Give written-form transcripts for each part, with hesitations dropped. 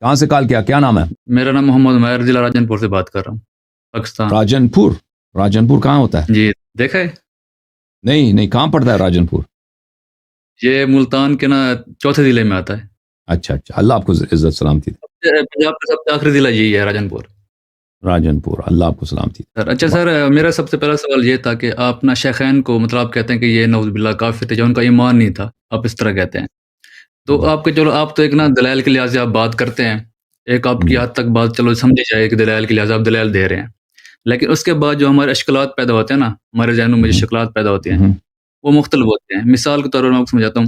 کہاں سے کال کیا؟ کیا نام ہے؟ میرا نام محمد عمیر، ضلع راجن پور سے بات کر رہا ہوں، پاکستان۔ راجن پور کہاں ہوتا ہے؟ جی دیکھا ہے؟ نہیں کہاں پڑتا ہے راجن پور؟ یہ ملتان کے نا چوتھے ضلع میں آتا ہے۔ اچھا، اللہ آپ کو عزت سلامتی دے۔ پنجاب کا سب سے آخری ضلع یہی ہے، راجن پور۔ اللہ آپ کو سلامتی دے۔ اچھا سر، میرا سب سے پہلا سوال یہ تھا کہ آپ نا شیخین کو مطلب آپ کہتے ہیں کہ یہ نعوذ باللہ کافر تھے، جو ان کا ایمان نہیں تھا، آپ اس طرح کہتے ہیں، تو آپ کے چلو آپ تو ایک نا دلائل کے لحاظ سے آپ بات کرتے ہیں، ایک آپ کی حد تک بات چلو سمجھی جائے کہ دلائل کے لحاظ سے آپ دلائل دے رہے ہیں، لیکن اس کے بعد جو ہمارے اشکالات پیدا ہوتے ہیں نا، ہمارے ذہنوں میں جو شکلات پیدا ہوتے ہیں وہ مختلف ہوتے ہیں۔ مثال کے طور پر میں آپ کو سمجھاتا ہوں،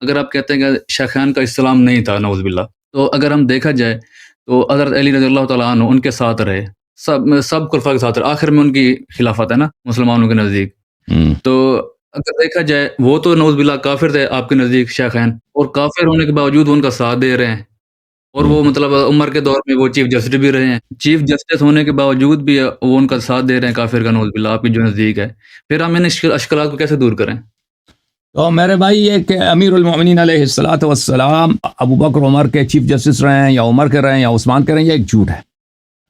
اگر آپ کہتے ہیں کہ شیخین کا اسلام نہیں تھا نعوذ باللہ، تو اگر ہم دیکھا جائے تو حضرت علی رضی اللہ تعالیٰ عنہ ان کے ساتھ رہے، سب خلفاء کے ساتھ رہے، آخر میں ان کی خلافت ہے نا مسلمانوں کے نزدیک، تو اگر دیکھا جائے وہ تو نعوذ باللہ کافر تھے آپ کے نزدیک شیخین، اور کافر ہونے کے باوجود وہ ان کا ساتھ دے رہے ہیں، اور وہ مطلب عمر کے دور میں وہ چیف جسٹس بھی رہے ہیں، چیف جسٹس ہونے کے باوجود بھی وہ ان کا ساتھ دے رہے ہیں کافر کا نعوذ باللہ آپ کے جو نزدیک ہے، پھر ہم ان اشکالات کو کیسے دور کریں؟ تو میرے بھائی یہ کہ امیر المومنین علیہ الصلوۃ والسلام ابو بکر عمر کے چیف جسٹس رہے ہیں یا عمر کے رہے ہیں یا عثمان کے رہے ہیں، یہ ایک جھوٹ ہے۔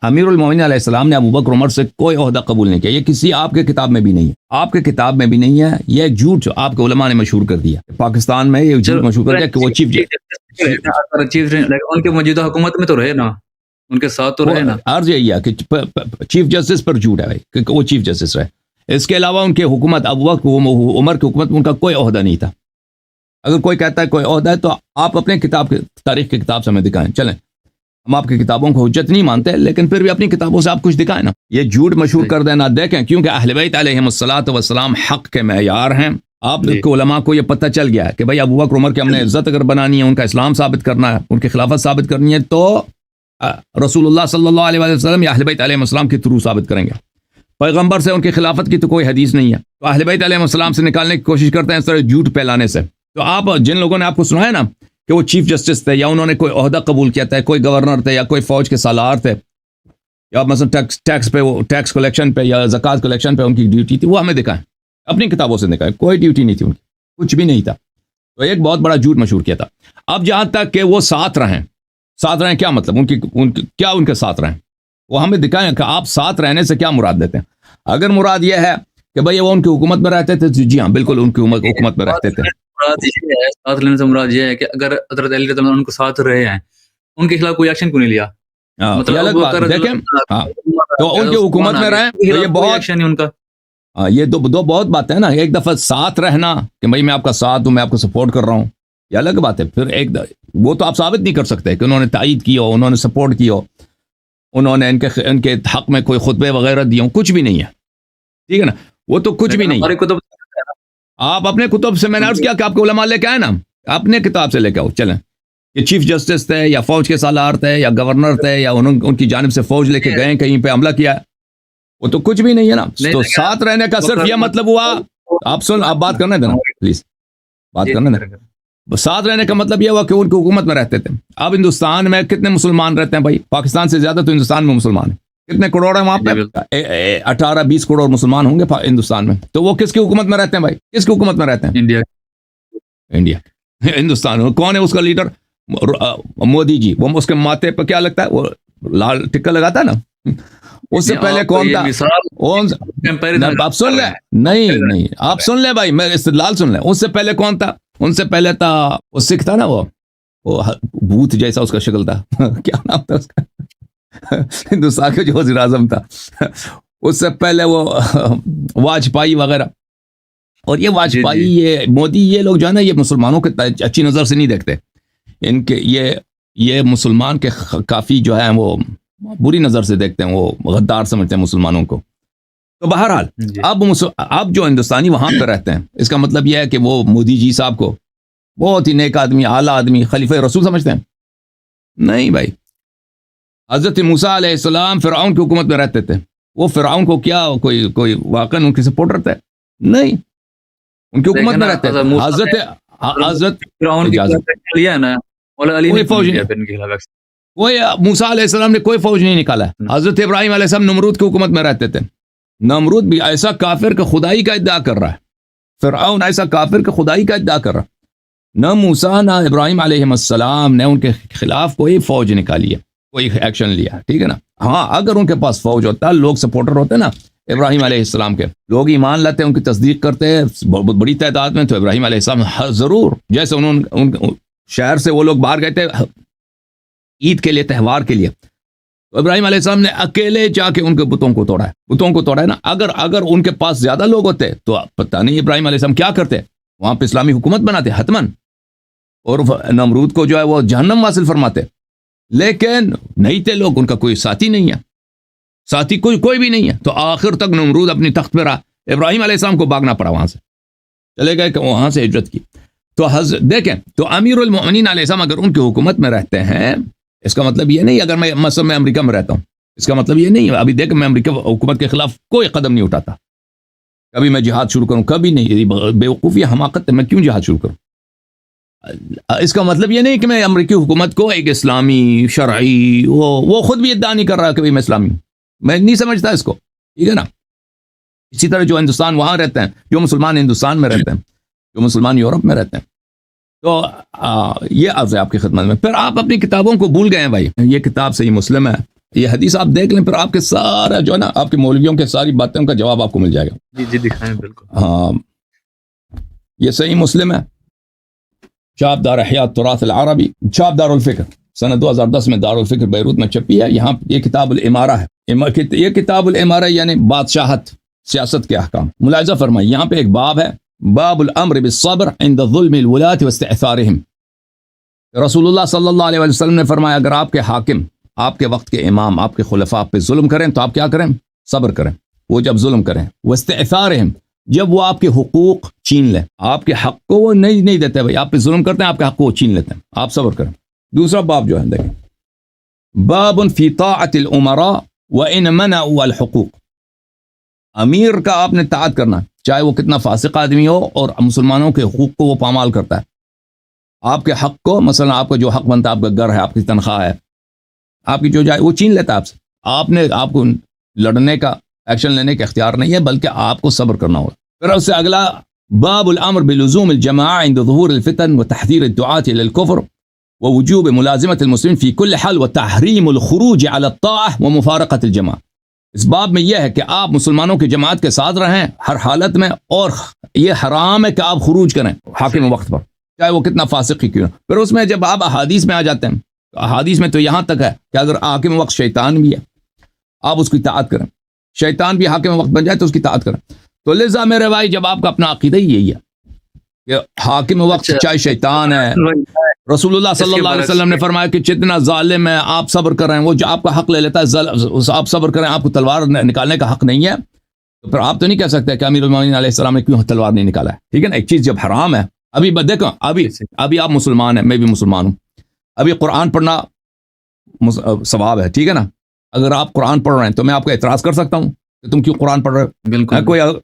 امیر المومنین علیہ السلام نے ابو بکر عمر سے کوئی عہدہ قبول نہیں کیا، یہ کسی آپ کے کتاب میں بھی نہیں ہے، آپ کے کتاب میں بھی نہیں ہے، یہ ایک جھوٹ جو آپ کے علماء نے مشہور کر دیا پاکستان میں، یہ جھوٹ مشہور کر دیا کہ وہ چیف ان کے موجودہ حکومت میں تو رہے نا، ان کے ساتھ تو رہے نا۔ عرض یہی ہے کہ چیف جسٹس پر جھوٹ ہے بھائی کہ وہ چیف جسٹس رہے، اس کے علاوہ ان کے حکومت ابو بکر عمر کی حکومت میں ان کا کوئی عہدہ نہیں تھا۔ اگر کوئی کہتا ہے کوئی عہدہ ہے تو آپ اپنے کتاب تاریخ کی کتاب سے ہمیں دکھائیں، چلیں ہم آپ کی کتابوں کو حجت نہیں مانتے، لیکن پھر بھی اپنی کتابوں سے آپ کچھ دکھائیں نا، یہ جھوٹ مشہور کر دینا دیکھیں، کیونکہ اہل بیت علیہم الصلوۃ والسلام حق کے معیار ہیں۔ آپ کے علماء کو یہ پتہ چل گیا ہے کہ بھائی ابو بکر عمر کی ہم نے عزت اگر بنانی ہے، ان کا اسلام ثابت کرنا ہے، ان کی خلافت ثابت کرنی ہے، تو رسول اللہ صلی اللہ علیہ وسلم یا اہل بیت علیہ السلام کے تھرو ثابت کریں گے، پیغمبر سے ان کی خلافت کی تو کوئی حدیث نہیں ہے، تو اہل بیت علیہ السلام سے نکالنے کی کوشش کرتے ہیں اس طرح جھوٹ پھیلانے سے۔ تو آپ جن لوگوں نے آپ کو سنایا نا کہ وہ چیف جسٹس تھے یا انہوں نے کوئی عہدہ قبول کیا تھا، کوئی گورنر تھے یا کوئی فوج کے سالار تھے، یا مثلا ٹیکس کلیکشن پہ یا زکوٰۃ کلیکشن پہ ان کی ڈیوٹی تھی، وہ ہمیں دکھائیں، اپنی کتابوں سے دکھائیں، کوئی ڈیوٹی نہیں تھی ان کی، کچھ بھی نہیں تھا۔ تو ایک بہت بڑا جھوٹ مشہور کیا تھا۔ اب جہاں تک کہ وہ ساتھ رہیں کیا مطلب، ان کے ساتھ رہیں، وہ ہمیں دکھائیں کہ آپ ساتھ رہنے سے کیا مراد دیتے ہیں۔ اگر مراد یہ ہے کہ بھئی وہ ان کی حکومت میں رہتے تھے، جی ہاں بالکل ان کی حکومت میں رہتے تھے۔ ساتھ لینے سے مراد یہ ہے کہ اگر حضرت علی رضی اللہ عنہ ان کو ساتھ رہے ہیں، ان کے خلاف کوئی ایکشن کیوں نہیں لیا؟ مطلب دیکھیں تو ان کی حکومت میں رہیں، یہ بہت ایکشن نہیں ان کا۔ یہ دو بہت باتیں ہیں نا، ایک دفعہ ساتھ رہنا کہ بھائی میں آپ کا ساتھ ہوں، میں آپ کو سپورٹ کر رہا ہوں، یہ الگ بات ہے۔ پھر وہ تو آپ ثابت نہیں کر سکتے کہ انہوں نے تائید کی ہو، انہوں نے سپورٹ کی ہو، انہوں نے ان کے حق میں کوئی خطبے وغیرہ دیے ہوں، کچھ بھی نہیں ہے، ٹھیک ہے نا، وہ تو کچھ بھی نہیں ہے۔ آپ اپنے کتب سے، میں نے عرض کیا کہ آپ کے علماء لے کے آئے نا، اپنے کتاب سے لے کے آؤ، چلیں یہ چیف جسٹس تھے یا فوج کے سالار تھے یا گورنر تھے یا ان کی جانب سے فوج لے کے گئے کہیں پہ حملہ کیا، وہ تو کچھ بھی نہیں ہے نا۔ تو ساتھ رہنے کا صرف یہ مطلب ہوا، آپ بات کرنے دینا پلیز، بات کرنے دینا۔ ساتھ رہنے کا مطلب یہ ہوا کہ ان کی حکومت میں رہتے تھے۔ اب ہندوستان میں کتنے مسلمان رہتے ہیں بھائی؟ پاکستان سے زیادہ تو ہندوستان میں مسلمان ہیں، کتنے کروڑ ہیں وہاں پہ؟ 18-20 کروڑ مسلمان ہوں گے ہندوستان میں، تو وہ کس کی حکومت میں رہتے ہیں بھائی؟ کس کی حکومت میں رہتے ہیں؟ انڈیا ہندوستان کون ہے اس کا لیڈر؟ مودی جی۔ وہ اس کے ماتھے پہ کیا لگتا ہے؟ وہ لال ٹکا لگاتا ہے نا۔ اس سے پہلے کون تھا؟ آپ سن لیں، نہیں آپ سن لیں بھائی، میں استدلال سن لیں۔ اس سے پہلے کون تھا؟ ان سے پہلے تھا وہ سکھ تھا نا، وہ بھوت جیسا اس کا شکل تھا، کیا نام تھا اس کا؟ ہندوستان کا جو وزیر اعظم تھا، اس سے پہلے وہ واجپئی وغیرہ۔ اور یہ واجپئی، یہ مودی، یہ لوگ جو ہے نا، یہ مسلمانوں کے اچھی نظر سے نہیں دیکھتے، ان کے یہ مسلمان کے کافی جو ہے وہ بری نظر سے دیکھتے ہیں، وہ غدار سمجھتے ہیں مسلمانوں کو۔ تو بہرحال اب جو ہندوستانی وہاں پہ رہتے ہیں، اس کا مطلب یہ ہے کہ وہ مودی جی صاحب کو بہت ہی نیک آدمی، اعلیٰ آدمی، خلیفہ رسول سمجھتے ہیں؟ نہیں بھائی، حضرت موسیٰ علیہ السلام فرعون کی حکومت میں رہتے تھے، وہ فرعون کو کیا کوئی واقعا ان کی سپورٹر تھے؟ نہیں، ان کی حکومت میں رہتے تھے۔ حضرت فرعون کوئی فوج نہیں، کوئی موسیٰ علیہ السلام نے کوئی فوج نہیں نکالا۔ حضرت ابراہیم علیہ السلام نمرود کی حکومت میں رہتے تھے، نمرود بھی ایسا کافر کہ خدائی کا ادعا کر رہا ہے، فرعون ایسا کافر کہ خدائی کا ادعا کر رہا ہے، نہ موسیٰ نہ ابراہیم علیہ السلام نے ان کے خلاف کوئی فوج نکالی ہے، کوئی ایکشن لیا، ٹھیک ہے نا. ہاں اگر ان کے پاس فوج ہوتا، لوگ سپورٹر ہوتے نا ابراہیم علیہ السلام کے، لوگ ایمان لاتے ہیں، ان کی تصدیق کرتے ہیں بہت بڑی تعداد میں، تو ابراہیم علیہ السلام ضرور، جیسے انہوں ان شہر سے وہ لوگ باہر گئے تھے عید کے لیے، تہوار کے لیے، تو ابراہیم علیہ السلام نے اکیلے جا کے ان کے بتوں کو توڑا ہے نا. اگر ان کے پاس زیادہ لوگ ہوتے تو پتہ نہیں ابراہیم علیہ السلام کیا کرتے، وہاں پہ اسلامی حکومت بناتے حتمن، اور نمرود کو جو ہے وہ جہنم واصل فرماتے. لیکن نہیں تھے لوگ، ان کا کوئی ساتھی نہیں ہے، ساتھی کوئی بھی نہیں ہے، تو آخر تک نمرود اپنی تخت پہ رہا. ابراہیم علیہ السلام کو بھاگنا پڑا، وہاں سے چلے گئے کہ وہاں سے ہجرت کی. تو دیکھیں، تو امیر المؤمنین علیہ السلام اگر ان کی حکومت میں رہتے ہیں، اس کا مطلب یہ نہیں اگر میں مثلا میں امریکہ میں رہتا ہوں، اس کا مطلب یہ نہیں ابھی دیکھ میں امریکہ حکومت کے خلاف کوئی قدم نہیں اٹھاتا، کبھی میں جہاد شروع کروں، کبھی نہیں، بیوقوفی حماقت ہے، میں کیوں جہاد شروع کروں. اس کا مطلب یہ نہیں کہ میں امریکی حکومت کو ایک اسلامی شرعی وہ خود بھی ادعا نہیں کر رہا کہ میں اسلامی ہوں، میں نہیں سمجھتا اس کو، ٹھیک ہے نا. اسی طرح جو ہندوستان وہاں رہتے ہیں، جو مسلمان ہندوستان میں رہتے ہیں، جو مسلمان یورپ میں رہتے ہیں، تو یہ عرض ہے آپ کی خدمت میں. پھر آپ اپنی کتابوں کو بھول گئے ہیں بھائی، یہ کتاب صحیح مسلم ہے، یہ حدیث آپ دیکھ لیں، پھر آپ کے سارا جو ہے نا آپ کے مولویوں کے ساری باتوں کا جواب آپ کو مل جائے گا. جی جی دکھائیں بالکل. ہاں یہ صحیح مسلم ہے، چھاپ دار احیاء التراث العربی، چھاپ دار الفکر، سنہ 2010 میں دار الفکر بیروت میں چھپی ہے. یہاں یہ کتاب الامارہ ہے، یہ کتاب الامارہ یعنی بادشاہت، سیاست کے احکام. ملاحظہ فرمائیں یہاں پہ ایک باب ہے، باب الامر بالصبر عند ظلم الولاة واستئثارهم. رسول اللہ صلی اللہ علیہ وسلم نے فرمایا اگر آپ کے حاکم، آپ کے وقت کے امام، آپ کے خلفاء آپ پہ ظلم کریں تو آپ کیا کریں؟ صبر کریں. وہ جب ظلم کریں، واستئثارهم، جب وہ آپ کے حقوق چھین لیں، آپ کے حق کو وہ نہیں دیتے بھائی، آپ پہ ظلم کرتے ہیں، آپ کے حق کو وہ چھین لیتے ہیں، آپ صبر کریں. دوسرا باب جو ہے دیکھیں، باب فی طاعت الامراء وان منعوا الحقوق. امیر کا آپ نے طاعت کرنا، چاہے وہ کتنا فاسق آدمی ہو، اور مسلمانوں کے حقوق کو وہ پامال کرتا ہے. آپ کے حق کو، مثلا آپ کا جو حق بنتا ہے، آپ کا گھر ہے، آپ کی تنخواہ ہے، آپ کی جو جائے وہ چھین لیتا ہے آپ سے. آپ کو لڑنے کا، ایکشن لینے کا اختیار نہیں ہے، بلکہ آپ کو صبر کرنا ہوگا. پھر اس سے اگلا باب الامر بلزوم الجماعة عند ظهور الفتن وتحذير الدعاة الى الكفر ووجوب ملازمة المسلمين في كل حال وتحريم الخروج على الطاعة ومفارقة الجماعة. اس باب میں یہ ہے کہ آپ مسلمانوں کی جماعت کے ساتھ رہیں ہر حالت میں، اور یہ حرام ہے کہ آپ خروج کریں حاکم وقت پر، چاہے وہ کتنا فاسق ہی کیوں. پھر اس میں جب آپ احادیث میں آ جاتے ہیں، تو احادیث میں تو یہاں تک ہے کہ اگر حاکم وقت شیطان بھی ہے، آپ اس کی اطاعت کریں، شیطان بھی حاکم وقت بن جائے تو اس کی اطاعت کریں. تو لذا میرے بھائی، جب آپ کا اپنا عقیدہ ہی یہی ہے کہ حاکم وقت چاہے شیطان ہے، رسول اللہ صلی اللہ علیہ وسلم نے فرمایا کہ جتنا ظالم ہے آپ صبر کر رہے ہیں، وہ جو آپ کا حق لے لیتا ہے آپ صبر کریں، آپ کو تلوار نکالنے کا حق نہیں ہے. تو پھر آپ تو نہیں کہہ سکتے کہ امیر المومنین علیہ السلام نے کیوں تلوار نہیں نکالا ہے، ٹھیک ہے نا. ایک چیز جب حرام ہے، ابھی دیکھو، ابھی آپ مسلمان ہیں، میں بھی مسلمان ہوں، ابھی قرآن پڑھنا ثواب ہے، ٹھیک ہے نا. اگر آپ قرآن پڑھ رہے ہیں تو میں آپ کو اعتراض کر سکتا ہوں کہ تم کیوں قرآن پڑھ رہے ہو. بالکل.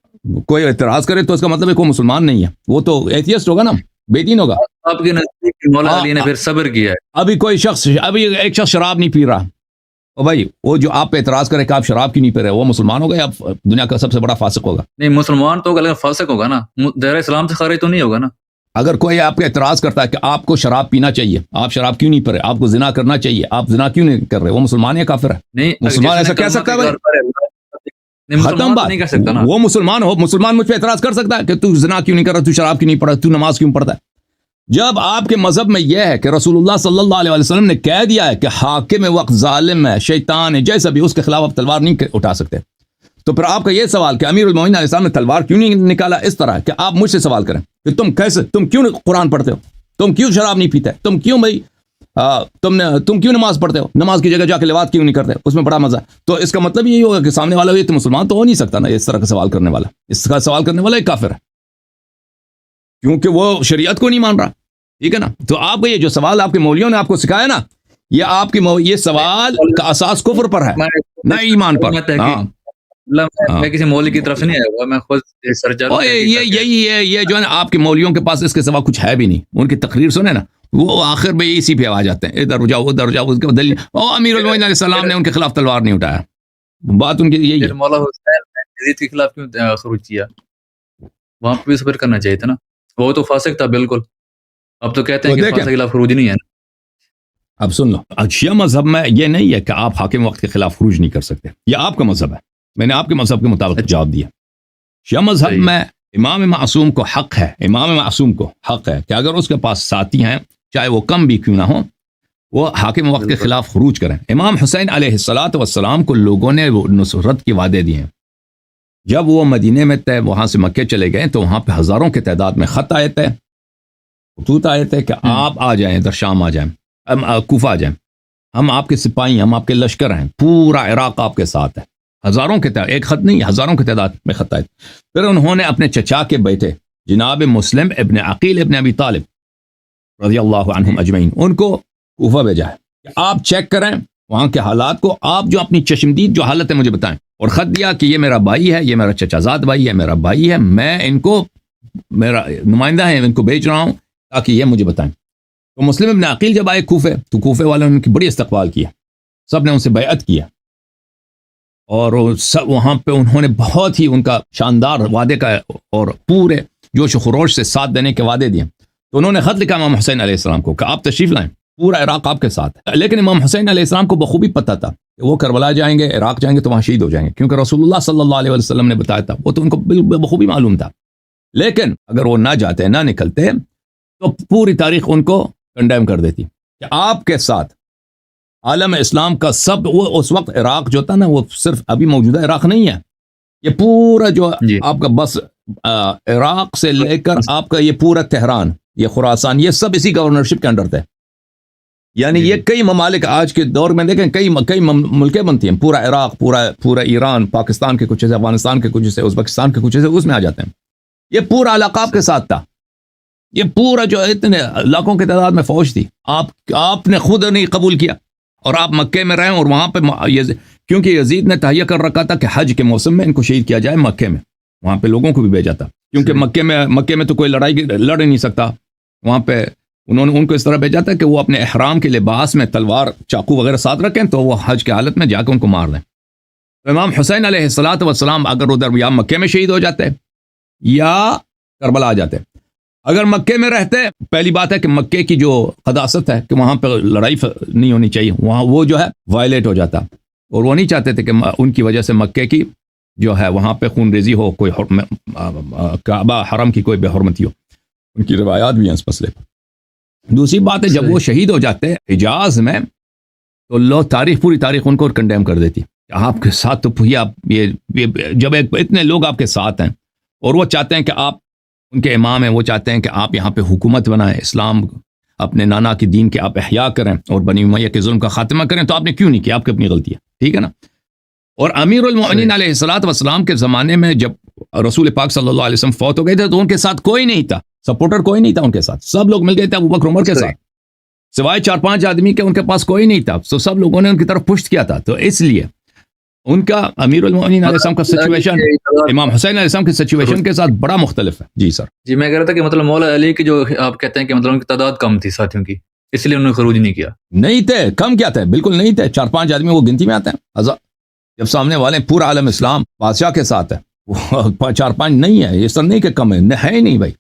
کوئی اعتراض کرے تو اس کا مطلب ہے کوئی مسلمان نہیں ہے، وہ تو ایتھیسٹ ہوگا نا، بے دین ہوگا. آپ کے نزدیک مولا علی نے پھر صبر کیا ہے. ابھی ایک شخص شراب نہیں پی رہا، او بھائی وہ جو آپ پہ اعتراض کرے کہ آپ شراب کیوں نہیں پی رہے، وہ مسلمان ہوگا یا دنیا کا سب سے بڑا فاسق ہوگا؟ نہیں، مسلمان تو ہوگا لیکن فاسق ہوگا نا، دائرہ اسلام سے خارج تو نہیں ہوگا نا. اگر کوئی آپ کے اعتراض کرتا ہے کہ آپ کو شراب پینا چاہیے، آپ شراب کیوں نہیں پی رہے، آپ کو زنا کرنا چاہیے، آپ زنا کیوں نہیں کر رہے، وہ مسلمان یا کافر ہے؟ نہیں، مسلمان ایسا کہہ سکتا ہے بھائی؟ ختم بات. نہیں کر سکتا نا. وہ مسلمان مجھ پہ اعتراض کر سکتا ہے کہ تو زنا کیوں نہیں کر رہا، تو شراب کیوں نہیں پڑھا، تو نماز کیوں پڑھتا ہے. جب آپ کے مذہب میں یہ ہے کہ رسول اللہ صلی اللہ علیہ وسلم نے کہہ دیا ہے کہ حاکم وقت ظالم ہے، شیطان ہے، جیسا بھی، اس کے خلاف آپ تلوار نہیں اٹھا سکتے، تو پھر آپ کا یہ سوال کہ امیر المومنین علیہ السلام نے تلوار کیوں نہیں نکالا، اس طرح کہ آپ مجھ سے سوال کریں کہ تم کیوں قرآن پڑھتے ہو، تم کیوں شراب نہیں پیتے، تم کیوں بھائی تم کیوں نماز پڑھتے ہو، نماز کی جگہ جا کے لواط کیوں نہیں کرتے، اس میں بڑا مزہ ہے. تو اس کا مطلب یہی ہوگا کہ سامنے والا یہ تو مسلمان تو ہو نہیں سکتا نا، اس طرح کا سوال کرنے والا، اس کا سوال کرنے والا ایک کافر ہے، کیونکہ وہ شریعت کو نہیں مان رہا، ٹھیک ہے نا. تو آپ کا یہ جو سوال آپ کے مولویوں نے آپ کو سکھایا نا، یہ آپ کی یہ سوال کا اساس کفر پر ہے، نہ ایمان پر. میں کسی مولوی کی طرف سے نہیں آیا ہوا، میں خود سرچ یہی ہے، یہ جو ہے نا آپ کے مولویوں کے پاس اس کے سوا کچھ ہے بھی نہیں. ان کی تقریر سنے نا، وہ آخر میں اسی پہ آ جاتے ہیں، ادھر جاؤ ادھر جاؤ، اس کے دلیل امیر المومنین علیہ السلام نے ان کے خلاف تلوار نہیں اٹھایا. بات ان کی یہی ہے. مولا حسین نے یزید کے خلاف کیوں خروج کیا، وہاں پہ بھی صبر کرنا چاہیے تھا نا، وہ تو فاسق تھا بالکل. اب تو کہتے ہیں تو کہ دیکھیں، فاسق کے خلاف خروج نہیں ہے نا۔ اب سن لو، شیعہ مذہب میں یہ نہیں ہے کہ آپ حاکم وقت کے خلاف خروج نہیں کر سکتے، یہ آپ کا مذہب ہے، میں نے آپ کے مذہب کے مطابق اچھا، جواب دیا۔ شیعہ مذہب صحیح ہے، میں امام معصوم کو حق ہے، امام معصوم کو حق ہے کہ اگر اس کے پاس ساتھی ہیں چاہے وہ کم بھی کیوں نہ ہوں، وہ حاکم وقت کے بالکل، خلاف خروج کریں۔ امام حسین علیہ الصلاۃ والسلام کو لوگوں نے وہ نصرت کے وعدے دیے ہیں۔ جب وہ مدینے میں تھے، وہاں سے مکے چلے گئے تو وہاں پہ ہزاروں کی تعداد میں خط آئے تھے، خطوط آئے تھے کہ آپ آ جائیں، ادھر شام آ جائیں، کوفہ آ جائیں، ہم آپ کے سپاہی، ہم آپ کے لشکر ہیں، پورا عراق آپ کے ساتھ ہے۔ ہزاروں کے تعداد، ایک خط نہیں، ہزاروں کی تعداد میں خط آئے تھے۔ پھر انہوں نے اپنے چچا کے بیٹے جناب مسلم ابن عقیل ابن ابی طالب رضی اللہ عنہم اجمعین، ان کو کوفہ بھیجا ہے کہ آپ چیک کریں وہاں کے حالات کو، آپ جو اپنی چشمدید جو حالت ہے مجھے بتائیں، اور خط دیا کہ یہ میرا بھائی ہے، یہ میرا چچا زاد بھائی ہے، میرا بھائی ہے، میں ان کو، میرا نمائندہ ہے، ان کو بھیج رہا ہوں تاکہ یہ مجھے بتائیں۔ تو مسلم ابن عقیل جب آئے کوفے تو کوفے والوں نے ان کی بڑی استقبال کیا، سب نے ان سے بیعت کیا، اور سب وہاں پہ انہوں نے بہت ہی ان کا شاندار وعدے کا اور پورے جوش و خروش سے ساتھ دینے کے وعدے دیے۔ تو انہوں نے خط لکھا امام حسین علیہ السلام کو کہ آپ تشریف لائیں، پورا عراق آپ کے ساتھ ہے۔ لیکن امام حسین علیہ السلام کو بخوبی پتہ تھا کہ وہ کربلا جائیں گے، عراق جائیں گے تو وہاں شہید ہو جائیں گے، کیونکہ رسول اللہ صلی اللہ علیہ وسلم نے بتایا تھا، وہ تو ان کو بخوبی معلوم تھا۔ لیکن اگر وہ نہ جاتے، نہ نکلتے، تو پوری تاریخ ان کو کنڈیم کر دیتی کہ آپ کے ساتھ عالم اسلام کا سب، وہ اس وقت عراق جو تھا نا، وہ صرف ابھی موجودہ عراق نہیں ہے، یہ پورا جو جی، آپ کا بس عراق سے لے کر آپ کا یہ پورا تہران، یہ خراسان، یہ سب اسی گورنرشپ کے انڈر تھے۔ یعنی جی، یہ کئی ممالک آج کے دور میں دیکھیں، کئی ملکیں بنتی ہیں، پورا عراق، پورا ایران، پاکستان کے کچھ حصے، افغانستان کے کچھ حصے، ازبکستان کے کچھ حصے اس میں آ جاتے ہیں۔ یہ پورا علاقہ آپ کے ساتھ تھا، یہ پورا جو اتنے لاکھوں کی تعداد میں فوج تھی، آپ نے خود نہیں قبول کیا، اور آپ مکے میں رہیں، اور وہاں پہ کیونکہ یزید نے تہیہ کر رکھا تھا کہ حج کے موسم میں ان کو شہید کیا جائے مکے میں، وہاں پہ لوگوں کو بھی بھیجا تھا، کیونکہ مکے میں تو کوئی لڑ ہی نہیں سکتا، وہاں پہ انہوں نے ان کو اس طرح بھیجا تھا کہ وہ اپنے احرام کے لباس میں تلوار، چاقو وغیرہ ساتھ رکھیں تو وہ حج کی حالت میں جا کے ان کو مار دیں۔ تو امام حسین علیہ الصلاۃ والسلام اگر ادھر یا مکے میں شہید ہو جاتے یا کربلا آ جاتے، اگر مکے میں رہتے، پہلی بات ہے کہ مکے کی جو قداست ہے کہ وہاں پہ لڑائی نہیں ہونی چاہیے، وہاں وہ جو ہے وائلیٹ ہو جاتا، اور وہ نہیں چاہتے تھے کہ ان کی وجہ سے مکے کی جو ہے وہاں پہ خون ریزی ہو، کوئی کعبہ حرم کی کوئی بے حرمتی ہو، ان کی روایات بھی ہیں اس مسئلے پر۔ دوسری بات ہے، جب وہ شہید ہو جاتے حجاز میں، تو پوری تاریخ ان کو کنڈیم کر دیتی، آپ کے ساتھ تو یہ جب اتنے لوگ آپ کے ساتھ ہیں، اور وہ چاہتے ہیں کہ آپ ان کے امام ہیں، وہ چاہتے ہیں کہ آپ یہاں پہ حکومت بنائیں، اسلام اپنے نانا کی دین کے آپ احیاء کریں اور بنی امیہ کے ظلم کا خاتمہ کریں، تو آپ نے کیوں نہیں کیا؟ آپ کی اپنی غلطی ہے، ٹھیک ہے نا۔ اور امیر المؤمنین علیہ الصلوۃ والسلام کے زمانے میں جب رسول پاک صلی اللہ علیہ وسلم فوت ہو گئے تھے تو ان کے ساتھ کوئی نہیں تھا، سپورٹر کوئی نہیں تھا ان کے ساتھ، سب لوگ مل گئے تھے ابو بکر عمر کے ساتھ، سوائے 4-5 آدمی کے ان کے پاس کوئی نہیں تھا، تو سب لوگوں نے ان کی طرف پشت کیا تھا۔ تو اس لیے ان کا امیر المؤمنین علیہ السلام کا سچویشن امام حسین علیہ السلام کی سچویشن کے ساتھ بڑا مختلف ہے۔ جی سر، جی، میں کہہ رہا تھا کہ مطلب مولا علی کی جو آپ کہتے ہیں کہ مطلب ان کی تعداد کم تھی ساتھیوں کی، اس لیے انہوں نے خروج نہیں کیا۔ نہیں تھے، کم کیا تھے، بالکل نہیں تھے، 4-5 آدمی وہ گنتی میں آتے ہیں، جب سامنے والے پورا عالم اسلام بادشاہ کے ساتھ ہے، 4-5 نہیں ہے، یہ سر نہیں کہ کم ہے ہی نہیں بھائی،